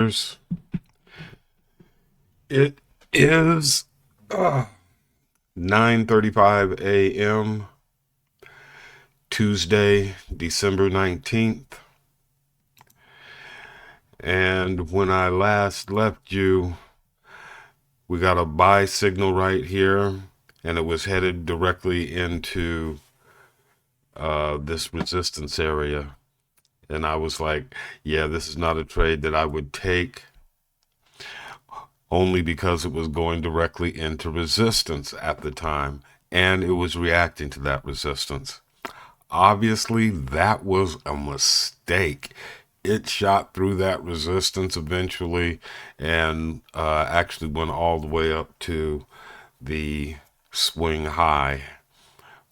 It is 9:35 a.m. Tuesday, December 19th. And when I last left you, we got a buy signal right here, and it was headed directly into this resistance area. And I was like, yeah, this is not a trade that I would take, only because it was going directly into resistance at the time, and it was reacting to that resistance. Obviously, that was a mistake. It shot through that resistance eventually and actually went all the way up to the swing high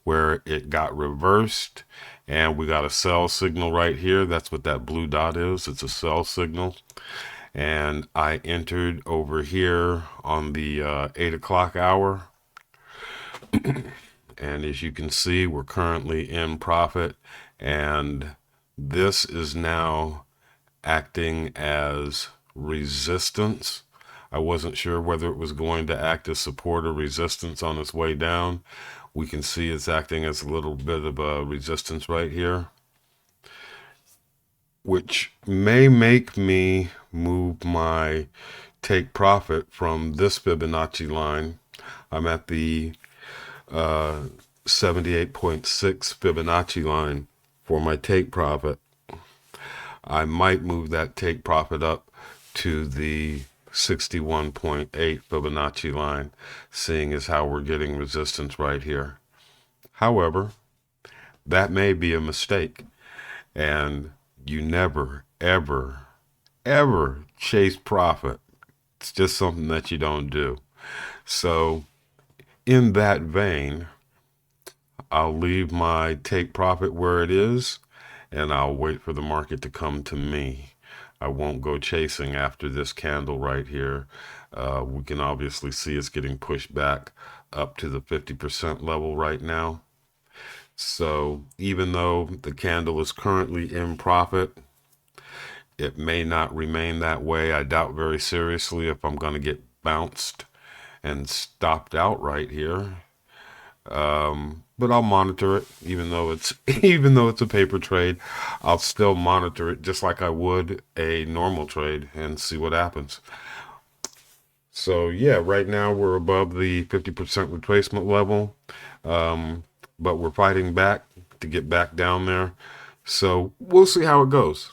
where it got reversed, and we got a sell signal right here. That's what that blue dot is. It's a sell signal. And I entered over here on the 8 o'clock hour. And as you can see, we're currently in profit. And this is now acting as resistance. I wasn't sure whether it was going to act as support or resistance on its way down. We can see it's acting as a little bit of a resistance right here, which may make me move my take profit from this Fibonacci line. I'm at the 78.6 Fibonacci line for my take profit. I might move that take profit up to the 61.8 Fibonacci line, seeing as how we're getting resistance right here. However, that may be a mistake, and you never, ever, ever chase profit. It's just something that you don't do. So in that vein, I'll leave my take profit where it is, and I'll wait for the market to come to me. I won't go chasing after this candle right here. We can obviously see it's getting pushed back up to the 50% level right now. So even though the candle is currently in profit, it may not remain that way. I doubt very seriously if I'm going to get bounced and stopped out right here. But I'll monitor it, even though it's even though it's a paper trade. I'll still monitor it just like I would a normal trade and see what happens. So yeah, right now we're above the 50% retracement level, but we're fighting back to get back down there. So we'll see how it goes.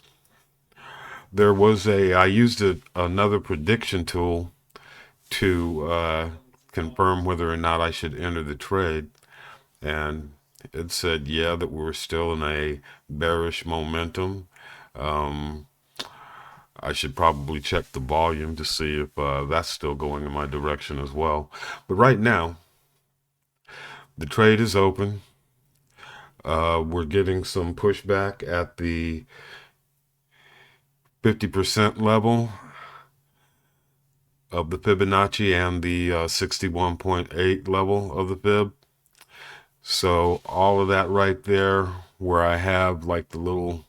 I used another prediction tool to confirm whether or not I should enter the trade. And it said, yeah, that we're still in a bearish momentum. I should probably check the volume to see if that's still going in my direction as well. But right now, the trade is open. We're getting some pushback at the 50% level of the Fibonacci and the 61.8 level of the Fib. So all of that right there, where I have like the little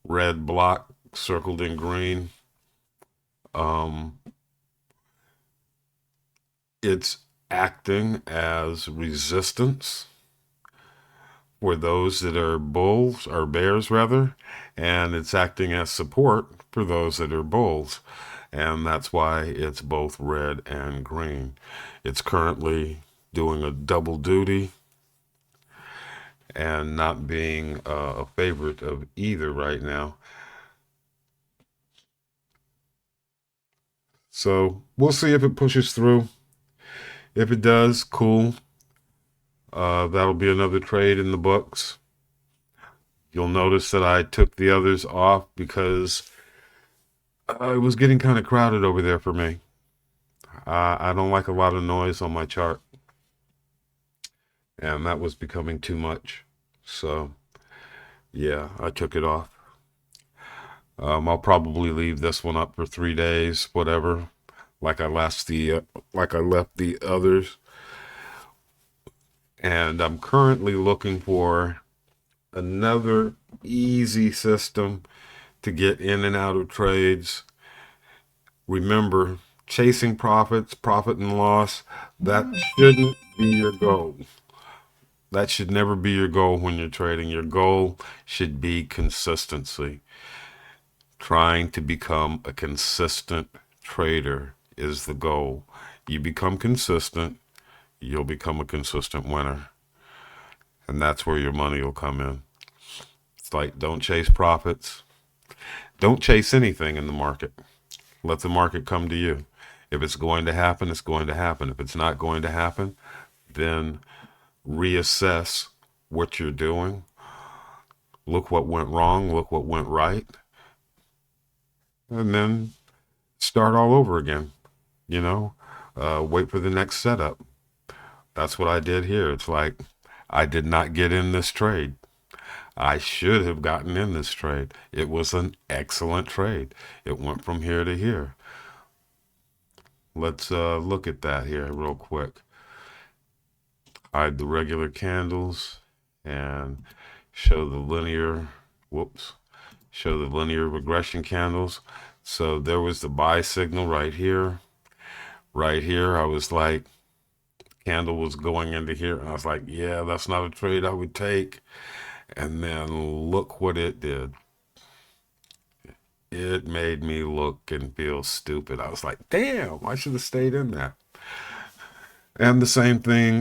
red block circled in green, it's acting as resistance for those that are bulls or bears rather, and it's acting as support for those that are bulls. And that's why it's both red and green. It's currently doing a double duty and not being a favorite of either right now. So we'll see if it pushes through. If it does, cool. That'll be another trade in the books. You'll notice that I took the others off because it was getting kind of crowded over there for me. I don't like a lot of noise on my chart, and that was becoming too much. So yeah, I took it off. I'll probably leave this one up for 3 days, whatever, like I left the others. And I'm currently looking for another easy system to get in and out of trades. Remember, chasing profits, profit and loss, that shouldn't be your goal. That should never be your goal when you're trading. Your goal should be consistency. Trying to become a consistent trader is the goal. You become consistent, you'll become a consistent winner. And that's where your money will come in. It's like, don't chase profits. Don't chase anything in the market. Let the market come to you. If it's going to happen, it's going to happen. If it's not going to happen, then reassess what you're doing. Look what went wrong, look what went right, and then start all over again. You know, wait for the next setup. That's what I did here. It's like, I did not get in this trade. I should have gotten in this trade. It was an excellent trade. It went from here to here. Let's look at that here real quick. Hide the regular candles and show the linear, whoops, show the linear regression candles. So there was the buy signal right here. Right here, I was like, candle was going into here, and I was like, yeah, that's not a trade I would take. And then look what it did. It made me look and feel stupid. I was like, damn, I should have stayed in that. And the same thing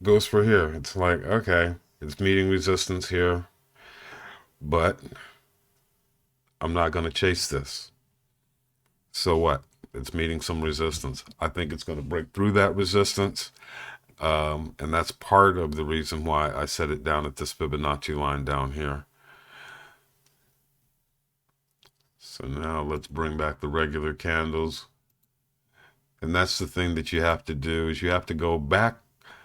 goes for here. It's like, okay, it's meeting resistance here, but I'm not going to chase this. So what? It's meeting some resistance. I think it's going to break through that resistance. And that's part of the reason why I set it down at this Fibonacci line down here. So now let's bring back the regular candles. And that's the thing that you have to do, is you have to go back.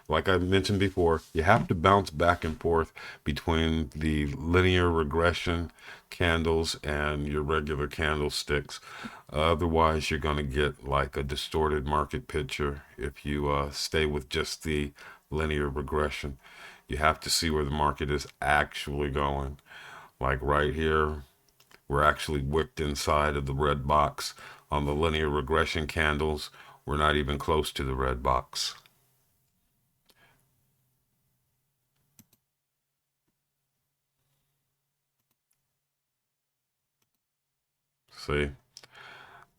Like I mentioned before, you have to bounce back and forth between the linear regression candles and your regular candlesticks. Otherwise, you're going to get like a distorted market picture if you stay with just the linear regression. You have to see where the market is actually going. Like right here, we're actually wicked inside of the red box. On the linear regression candles, we're not even close to the red box. See,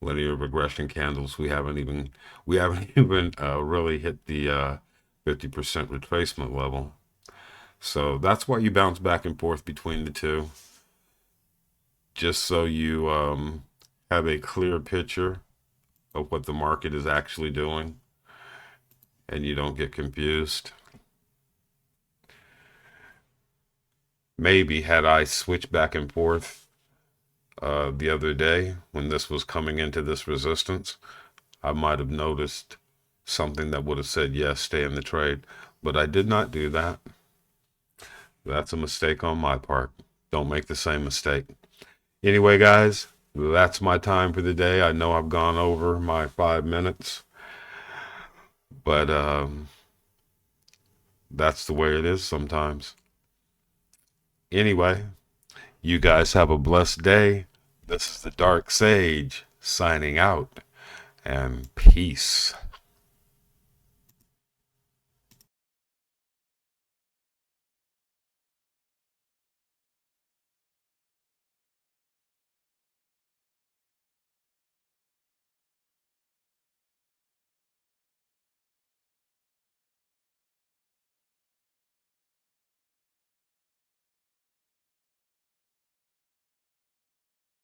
linear regression candles, we haven't even really hit the 50% retracement level. So that's why you bounce back and forth between the two, just so you have a clear picture of what the market is actually doing and you don't get confused. Maybe had I switched back and forth the other day when this was coming into this resistance, I might have noticed something that would have said, yes, stay in the trade. But I did not do that. That's a mistake on my part. Don't make the same mistake. Anyway, guys, that's my time for the day. I know I've gone over my 5 minutes, but that's the way it is sometimes. Anyway, you guys have a blessed day. This is the Dark Sage signing out, and peace.